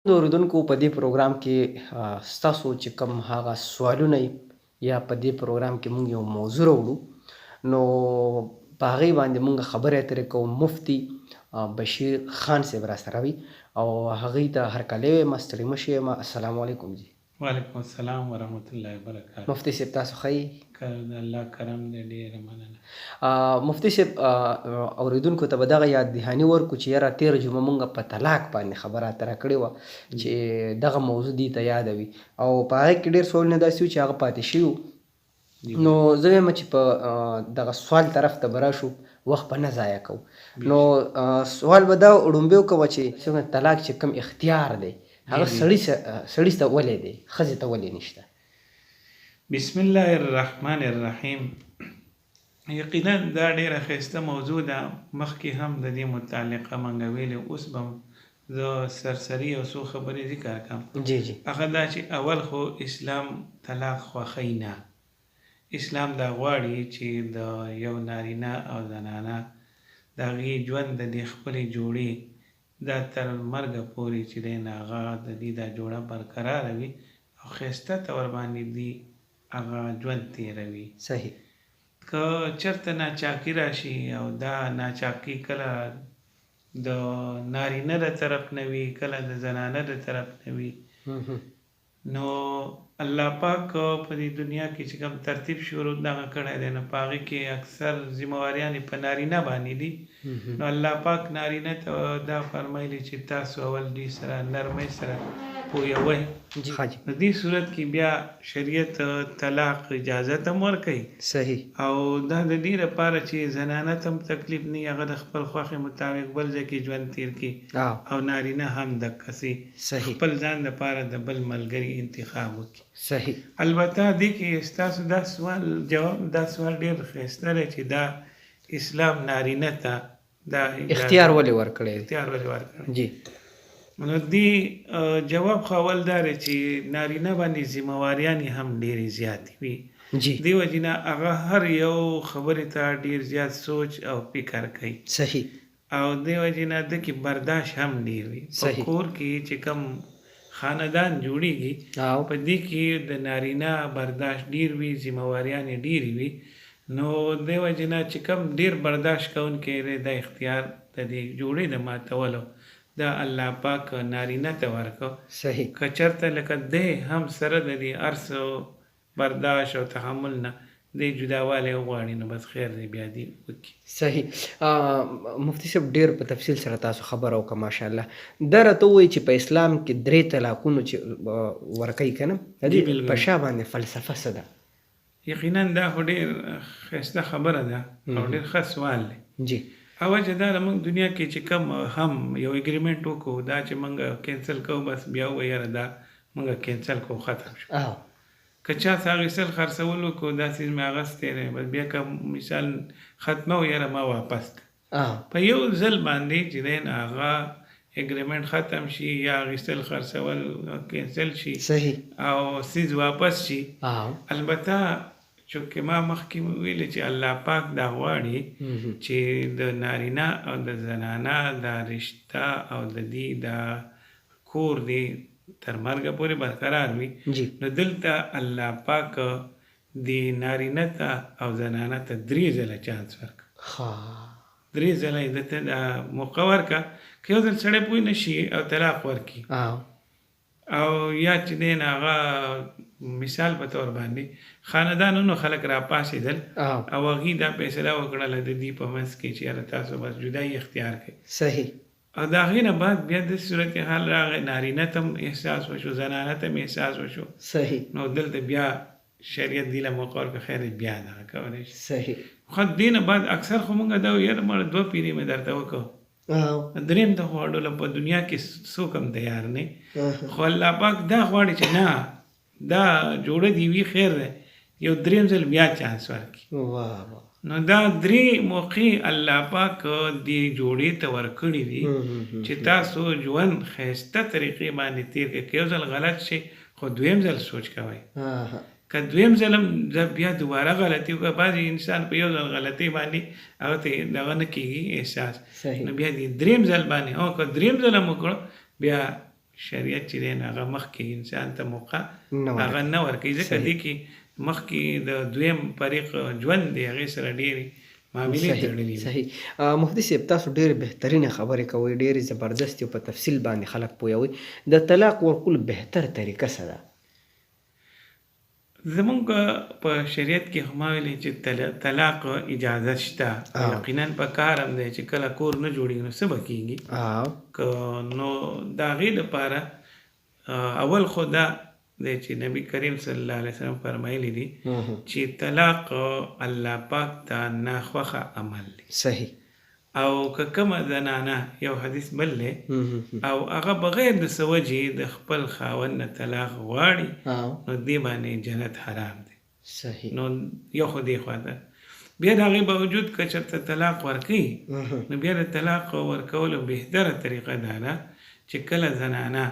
د اورېدونکو په دې پروګرام کې ستاسو چې کوم هغه سوالونه یي یا په دې پروګرام کې مونږ یو موضوع راوړو نو په هغې باندې مونږ خبرې اترې کوو. مفتي بشیر خان صاحب راسره وي او هغوی ته هرکلی وایم، ستړي مه شئ. السلام علیکم جي. وعلیکم السلام ورحمت الله وبرکاته. مفتي صاحب تاسو ښه یی؟ د الله کرم دی، ډېره مننه. مفتي صاحب اورېدونکو ته به دغه یاد دهاني ورکړو چې یاره تېره جمعه مونږ په طلاق باندې خبره اتره کړې وه چې دغه موضوع دې ته یاده وي او په هغې کې ډېر سوالونه داسې وو چې هغه پاتې شوي وو. نو زه وایم چې په دغه سوال طرف ته به راشو، وخت به نه ضایع کوو. نو سوال به دا وړومبی وکوه چې څنګه طلاق چې کوم اختیار دی هغه سړي ته ولې دی، ښځې ته ولې نشته؟ بسم الله الرحمن الرحیم. یقینا دا ډېره ښایسته موضوع ده. مخکې هم د دې متعلقه موږ ویلې، اوس به زه سرسري یو څو خبرې ذکر کړم. جی جی. هغه دا چې اول خو اسلام طلاق خوښوي نه. اسلام دا غواړي چې د یو نارینه او زنانه د هغې ژوند د دې خپلې جوړې دا تر مرګه پورې چې دی نه هغه د دې دا جوړه برقراره وي او ښایسته ته ورباندې دي هغه ژوند تېروي. صحیح. که چېرته ناچاکي راشي او دا ناچاکي کله د نارینه د طرف نه وي، کله د زنانه د طرف نه وي، نو الله پاک په دې دنیا کې چې کوم ترتیب شروع دغه کړی دی نو په هغې کې اکثر ذمهواریانې په نارینه باندې دي. نو الله پاک نارینه ته دا فرمایلی چې تاسو اول دې سره نرمۍ سره پوهوئ. په دې صورت کې بیا شریعت طلاق اجازت هم ورکوي. صحیح. او دا د دې لپاره چې زنانه ته هم تکلیف نه وي، هغه د خپل خوښې مطابق بل ځای کې ژوند تېر کړي او نارینه هم دقسې خپل ځان لپاره د بل ملګري انتخاب وکړي. صحیح. البته دې کې ستاسو دا سوال جواب دا سوال ډېر ښایسته دی چې دا اسلام نارینه ته دا اختیار ولې ورکړی؟ اختیار ولې ورکړی؟ جی. نو دې جواب خو اول دا دی چې نارینه باندې ذمهواریانې هم ډېرې زیاتې وي. جی. دې وجې نه هغه هر یو خبرې ته ډېر زیات سوچ او فکر کوي. صحیح. او دې وجې نه ده کې برداشت هم ډېر وي. په کور کې چې کوم خاندان جوړیږي په دې کې د نارینه برداشت ډېر وي، ذمهواریانې ډېرې وي. نو دې وجې نه چې کوم ډېر برداشت کوونکی دی دا اختیار د دې جوړې د ماتولو دا الله پاک نارینه ته ورکړو. صحیح. که چېرته لکه دی هم سره د دې هر څه برداشت او تحمل نه دی جداوالی وغواړي نو بس خیر دی بیا دې وکړي. صحیح. مفتي صاحب ډېر په تفصیل سره تاسو خبره وکړه ماشاءالله. دا راته ووایي چې په اسلام کې 3 طلاقونه چې ورکوي که نه د دې په شا باندې فلسفه څه ده؟ یقینا دا خو ډېر ښایسته خبره ده او ډېر ښه سوال دی. جی. وجه دا ده موږ دنیا کې چې کوم هم یو اګریمنټ وکړو دا چې موږ کینسل کوو بس بیا ووایو یاره دا موږ کینسل کوو ختم شو. که چا څه اخیستل خرڅول وکړو دا څیز مې اخیستی دی بس بیا که مثال ختمه و یاره ما واپس کړه په یو ځل باندې چې دی نه هغه اګریمنټ ختم شي یا اخیستل خرڅول کینسل شي. صحیح. او څیز واپس شي. البته چونکې ما مخکې ویلې چې الله پاک دا غواړي چې د نارینه او د زنانه دا رشته او د دې دا کور دی تر مرګه پورې برقرار وي. نو دلته الله پاک د نارینه ته او زنانه ته 3 ځله چانس ورکړه. 3 ځله یې دته دا موقع ورکړه که یو ځل سړی پوه نه شي او طلاق ورکړي او یا چې دی نه هغه مثال په طور باندې خاندانونو خلک راپاڅېدل او هغې دا فیصله وکړله د دې په منځ کې چې یاره تاسو بس جدایي اختیار کړئ. صحیح. او د هغې نه بعد بیا د صورتحال راغی نارینه ته هم احساس وشو، زنانه ته هم احساس وشو. صحیح. نو دلته بیا شریعت دې له موقع ورکړه خیر بیا دغه کولی شي. صحیح. خو دې نه بعد اکثر خو مونږ دا وایو یاره مړه 2 پیرې مې درته وکړو، 3م ته خو ډوله په دنیا کې څوک هم تیار نه. خو الله پاک دا غواړي چې نه دا جوړه دې وي خیر دی یو 3م ځل بیا چانس ورکړي. نو دا 3 موقع الله پاک دې جوړې ته ورکړي دي چې تاسو ژوند ښایسته طریقې باندې تېر کړئ. که یو ځل غلط شي خو 2م ځل سوچ کوئ. که 2م ځل هم بیا دوباره غلطي وکړه، بعضې انسان په یو ځل غلطۍ باندې هغه ته دغه نه کېږي احساس. نو بیا دې 3م ځل باندې که 3م ځل هم وکړو بیا شریعت چې دی نو هغه مخکې انسان ته موقع نه هغه نه ورکوي ځکه دې کې مخکې د دویم فریق ژوند دی هغې سره ډېرې معاملې تړلي وي. صحیح. مفتی صاحب تاسو ډېرې بهترینه خبرې کوئ، ډېرې زبردست او په تفصیل باندې خلک پوهوئ. د طلاق ورکول بهتر طریقه څه ده؟ زمونږ په شریعت کې هم ویلي چې طلاق اجازه شته. یقینا په کار هم دی چې کله کور نه جوړېږي نو څه به کېږي. نو د هغې لپاره اول خو دا دی چې نبی کریم صلی الله علیه وسلم فرمایلی دي چې طلاق الله پاک ته ناخوښه عمل دی. صحیح. او که کومه زنانه یو حدیث بل دی او هغه بغیر د څه وجې د خپل خاوند نه طلاق غواړي نو دې باندې جنت حرام دی. صحیح. نو یو خو دې خوا ده. بیا د هغې باوجود که چېرته طلاق ورکوي نو بیا د طلاق ورکولو بهتره طریقه دا ده چې کله زنانه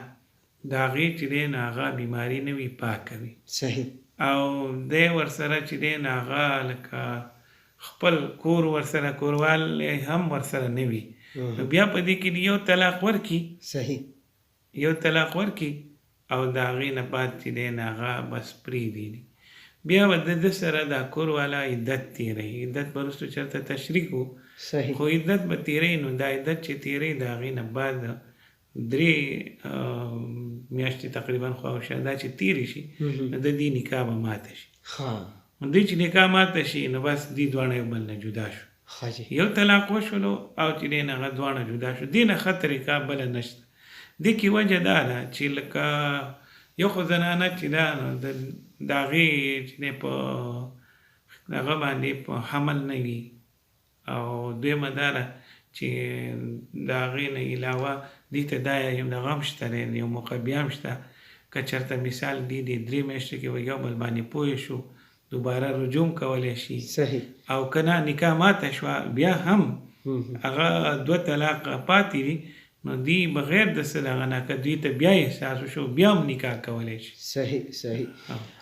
د هغې چې دی نو هغه بیماري نه وي پاکه وي. صحیح. او دی ورسره چې دی نو هغه لکه خپل کور ورسره کوروال هم ورسره نه وي نو بیا په دې کې یو طلاق ورکړي. صحیح. یو طلاق ورکړي او د هغې نه بعد چې دی نو هغه بس پرېږدي. بیا به د ده سره دا کور والا عدت تېروي. عدت به وروستو چېرته تشریح کړو. صحیح. خو عدت به تېروي نو دا عدت چې تېروي د هغې نه بعد 3 میاشتې تقریبا خواوشا دا چې تېرې شي نو د دې نکاح به ماته شي. دوی چې نکاح ماته شي نو بس دې دواړه یو بل نه جدا شو. یو طلاق وشولو او چې دی نه هغه دواړه جدا شو. دې نه ښه طریقه بله نشته. دې کې وجه دا ده چې لکه یو خو زنانه چې ده نو د هغې چې دی په هغه باندې په حمل نه وي او دویمه دا ده چې د هغې نه علاوه دې ته دا یو دغه هم شته دی یو موقع بیا هم شته که چېرته مثال دې 3 میاشتې کې به یو بل باندې پوه شو دوباره رجوع کولی شي. صحیح. او که نه نکاح ماته شوه بیا هم هغه 2 طلاق پاتې دي نو دی بغیر د څه دغه نه که دوی ته بیا احساس وشو بیا هم نکاح کولی شي. صحیح. صحیح.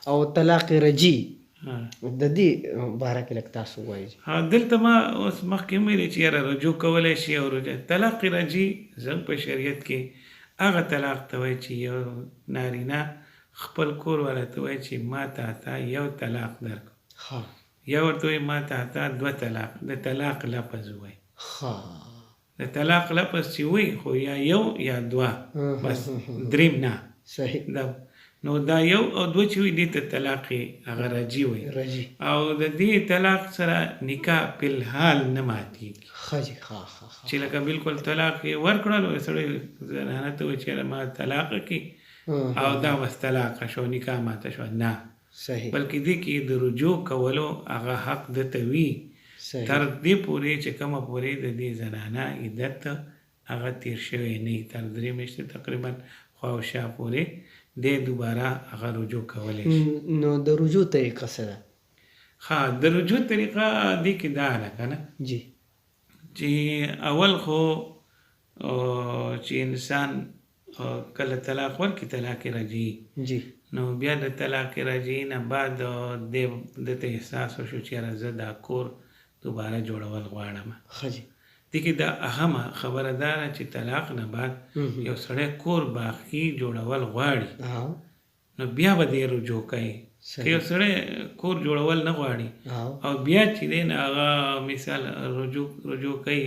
او طلاق رجی د دې باره کې لږ تاسو ووایئ. دلته ما اوس مخکې ویلې چې یاره رجوع کولی شي او طلاق رجی زموږ په شریعت کې هغه طلاق ته وایي چې یو نارینه خپل کور والا ته وایي چې ما تا یو طلاق درکړو. یا ورته وایي ما تا 2 طلاق. د طلاق لفظ وایي. د طلاق لفظ چې وایي خو یا یو یا 2 بس 3 نه. صحیح. نو دا یو او 2 چې وي دې ته طلاق هغه رجی وایي. او د دې طلاق سره نکاح فلحال نه ماتېږي. چې لکه بالکل طلاق یې ورکړل او سړی زنانه ته وایي چې ما طلاق کړي او دا بس طلاق شو نکاح ماته شو نه. صحیح. بلکې دې کې د رجوع کولو هغه حق دته وي تر دې پورې چې کومه پورې د دې زنانه عدت هغه تیر شوی نه تر 3 میاشتې تقریبا خواوشا پورې دې دوباره هغه رجوع کولی شي. نو د رجوع طریقه څه ده؟ د رجوع طریقه دې کې دا ده که نه جی چې اول خو چې انسان کله طلاق ورکړي طلاق رجعي جی نو بیا د طلاق رجعي نه بعد دته احساس وشو چې یاره زه دا کور دوباره جوړول غواړم. دې کې دا اهمه خبره دا ده چې طلاق نه بعد یو سړی کور باقي جوړول غواړي نو بیا به دې رجوع کوي. که یو سړی کور جوړول نه غواړي او بیا چې دی نه هغه مثال رجوع کوي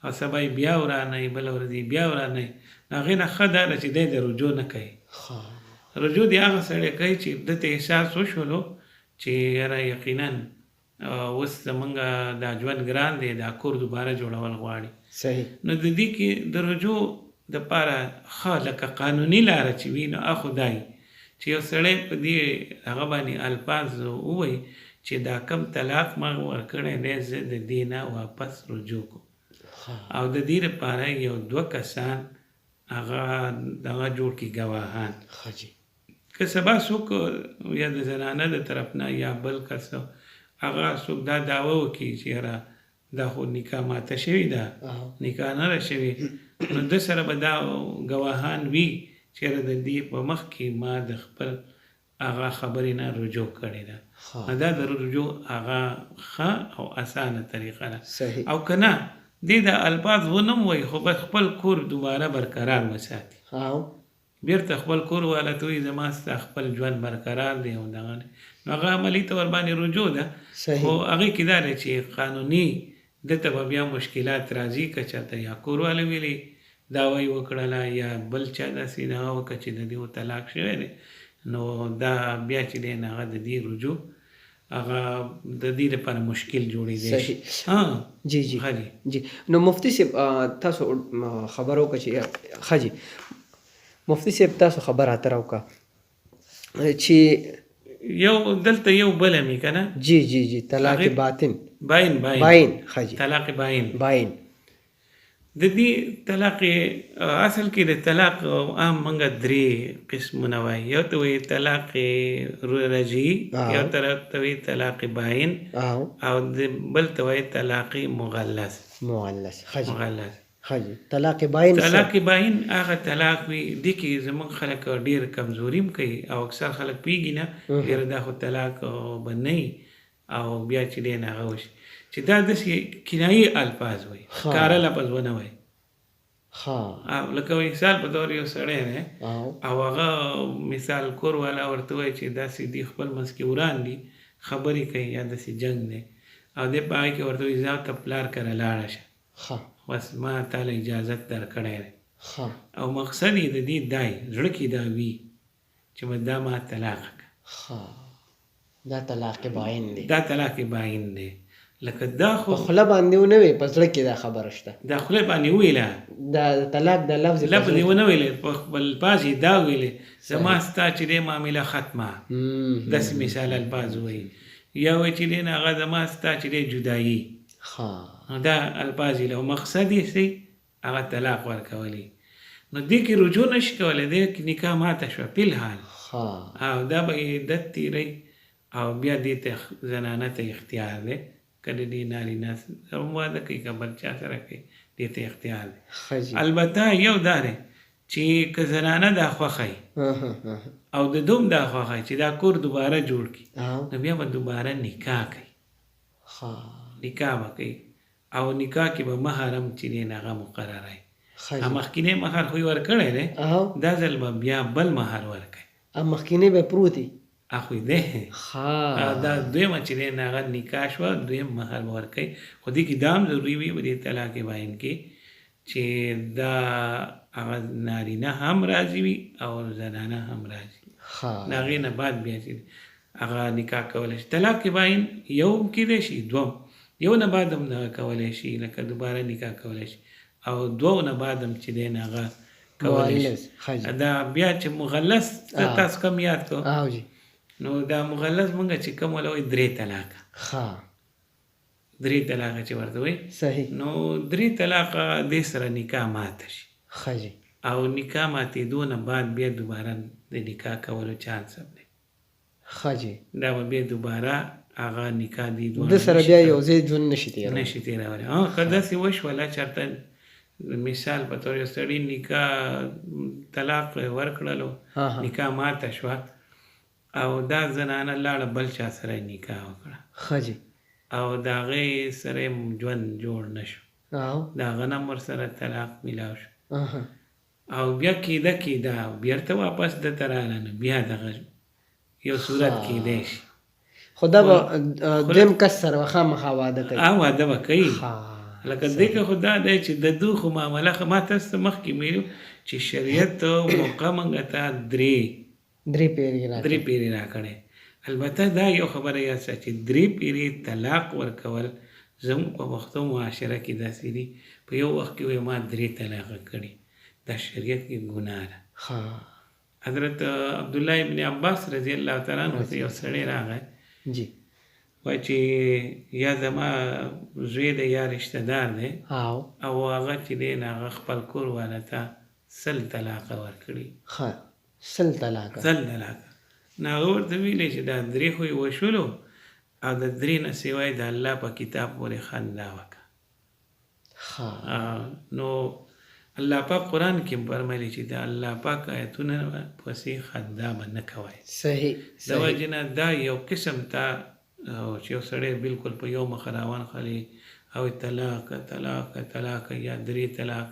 او سبا یې بیا ورانوي بله ورځ یې بیا ورانوي نو هغې نه ښه دا ده چې دی د رجوع نه کوي. رجوع د هغه سړی کوي چې دته احساس وشولو چې یاره یقینا اوس زمونږ دا ژوند ګران دی دا کور دوباره جوړول غواړي. صحیح. نو د دې کې د رجوع دپاره ښه لکه قانوني لاره چې وي نو هغه دی چې یو سړی په دې هغه باندې الفاظ ووایي چې دا کم طلاق ما ورکړی دی زه د دې نه واپس رجوع کوم او د دې لپاره یو 2 کسان هغه دغه جوړ کړي ګواهان. که سبا څوک یا د زنانه د طرف نه یا بل کس هغه څوک دا دعوه وکړي چې یاره دا خو نکاح ماته شوې ده نکاح نه ده شوې نو ده سره به دا ګواهان وي چې یاره د دې په مخ کې ما د خپل هغه خبرې نه رجوع کړې ده. دا د رجوع هغه ښه او اسانه طریقه ده. او که نه دې د الفاظ ونه وایي خو بس خپل کور دوباره برقرار وساتي بیرته خپل کور والا ته وایي زما ستا خپل ژوند برقرار دی او دغه نو هغه عملي طور باندې رجوع ده صحیح. خو هغې کې دا دی چې قانوني دته به بیا مشکلات راځي که چېرته یا کور والا ویلي دعوه یې وکړله یا بل چا داسې دغه وکړه چې د دې طلاق شوی دی نو دا بیا چې دی هغه د دې رجوع هغه د دې لپاره مشکل جوړېدی شي. جی جی جی نو مفتی صاحب تاسو خبرو که چې ښه جی مفتی صاحب تاسو خبر اتر وکړه چې یو دلته یو بله مې که نه جی جی جی طلاق باطن باین ښه جی طلاق باین د دې طلاق اصل کې د طلاق عام موږ درې قسمونه وایي یو ته وایي طلاق رجعي یو ته وایي طلاق باین او بل ته وایي طلاق مغلظ طلاق باین هغه طلاق وي دې کې زموږ خلک ډېر کمزوري هم کوي او اکثر خلک پوهېږي نه ډېر دا خو طلاق به نه وي او بیا چې دی نه هغه وشي چې دا داسې کنایي الفاظ وایي ښکاره لفظ ونه وایي لکه مثال په طور یو سړی دی او هغه مثال کور والا ورته وایي چې داسې دي خپل منځ کې وران دي خبرې کوي یا داسې جنګ دی او دی په هغې کې ورته وایي ځه ته پلار کره لاړه شه بس ما تاله اجازت درکړی دی او مقصد یې د دې دای زړه کې دا وي چې دا ما طلاق دا طلاق باین دی لکه دا خو خوله باندې ونه وي په زړه کې دا خبره شته دا خوله باندې وویله دا طلاق د لفظ یې ونه ویلې په خپل الفاظ یې دا ویلې زما ستا چې دی معامله ختمه داسې مثال الفاظ وایي یا وایي چې دی نه هغه زما ستا چې دی جدایي دا الفاظ یې له مقصد یې سي هغه طلاق ورکولی نو دې کې رجوع نشي کولی دې کې نکاح ماته شوه فی الحال او دا به عدت تیری او بیا دې ته زنانه ته اختیار دی که د دې نارینه سره واده کوي که بل چا سره کوي دې ته اختیار دی البته یو دا دی چې که زنانه دا خوښوي او د دوم دا خوښوي چې دا کور دوباره جوړ کړي نو بیا به دوباره نکاح کوي نکاح به کوي او نکاح کې به مهر هم چې دی هغه مقرروي مخکینی مهر خو یې ورکړی دی دا ځل به بیا بل مهر ورکوي مخکینی به پروت وي اخوی دی دا دویمه چې دی هغه نکاح شوه دویم مهر به ورکوي خو دې کې دا هم ضروري وي په دې طلاق باین کې چې دا هغه نارینه هم راضي وي او زنانه هم راضي د هغې نه بعد بیا چې هغه نکاح کولی شي طلاق باین یو هم کیدی شي دوم یو نه بعد هم دغه کولی شي لکه دوباره نکاح کولی شي او دوو نه بعد هم چې دی هغه کولی شي دا بیا چې مغلظ تاسو کم یاد کو نو دا مغلظ مونږ چې کوم ولا وایي درې طلاقه چې ورته وایي نو درې طلاقه دې سره نکاح ماته شي او نکاح ماتېدو نه بعد بیا دوباره د نکاح کولو چانس هم دی دا به بیا دوباره هغه نکاح دي د سره بیا یو ځای ژوند نشي تېرولی که داسې وشوله چېرته مثال په طور یو سړي نکاح طلاق ورکړلو نکاح ماته شوه او دا زنانه لاړه بل چا سره نکاح وکړه او د هغې سره ژوند جوړ نه شو د هغه نه ورسره طلاق میلاو شو او بیا کېده بیرته واپس دته راغله نو بیا دغه یو صورت کېدی شي خو دا به دویم کس سره خامخا واده کوي واده به کوي لکه دې کې خو دا دی چې د دو خو معامله ما تاسو ته مخکې ویلو چې شریعت موقع موږ ته درې پیرې راکړی البته دا یو خبره یاد ساته چې درې پیرې طلاق ورکول زموږ په پښتو معاشره کې داسې دي په یو وخت کې وایي ما درې طلاقه کړي دا شریعت کې ګناه ده حضرت عبدالله ابن عباس رضی الله تعالی عنه ته یو سړی راغی وایي چې یا زما زوی دی یا رشته دار دی او هغه چې دی هغه خپل کور والا ته 100 طلاقه ورکړي 100 طلاقه نو هغه ورته ویلې چې دا درې خو یې وشولو او د درې نه سوای د الله په کتاب پورې خندا وکړه نو الله پاک قرآن کې فرمایلی چې د الله پاک آیتونه پسې خندا به نه کوئ د وجې نه دا یو قسم ته چې یو سړی بلکل په یو مخ روان خلي او طلاق یا درې طلاق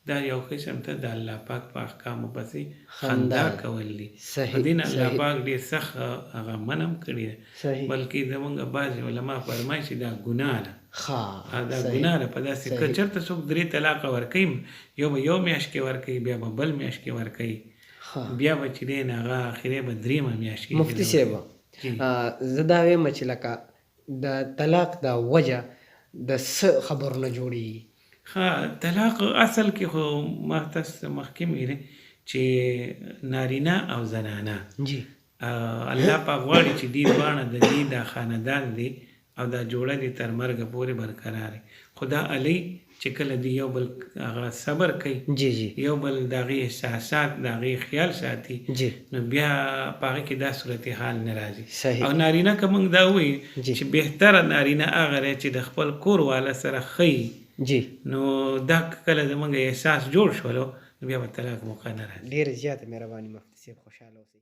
دا یو قسم ته د الله پاک په احکامو پسې خندا خندا کول دي. صحیح، په دې نه الله صحیح. پاک ډېر سخت هغه منم کړي ده. صحیح. بلکې زمونږ بعضې علما فرمایي چې دا ګناه ده. دا صحیح. ګناه ده. په داسې که صحیح. چېرته څوک 3 طلاقه ورکوي، یو به یو میاشت کې ورکوي، بیا به بل میاشت کې ورکوي، بیا به چې دی نه هغه اخرې به 3مه میاشت کې مفتي صاحب زه دا وایم چې لکه د طلاق دا وجه د څه خبرو نه جوړېږي؟ طلاق اصل کې خو ما تاسو مخکې ویلې چې نارینه او زنانه جی الله پاک غواړي چې دې دواړه د دې دا خاندان دی او دا جوړه دې تر مرګه پورې برقرار خدا علی چې کله دی یو بل هغه صبر کوي، جی جی یو بل د هغې احساسات د هغې خیال ساتي، جی نو بیا په هغې کې دا صورتحال نه راځي. صحیح. او نارینه که موږ دا وایي جی. چې بهتره نارینه هغه دی چې د خپل کور والا سره ښیي، جی نو دا کله زموږ احساس جوړ شولو نو بیا به طلاق موقع نه راځي. ډېر زیاته مهرباني مفتي صاحب، خوشحاله اوسئ.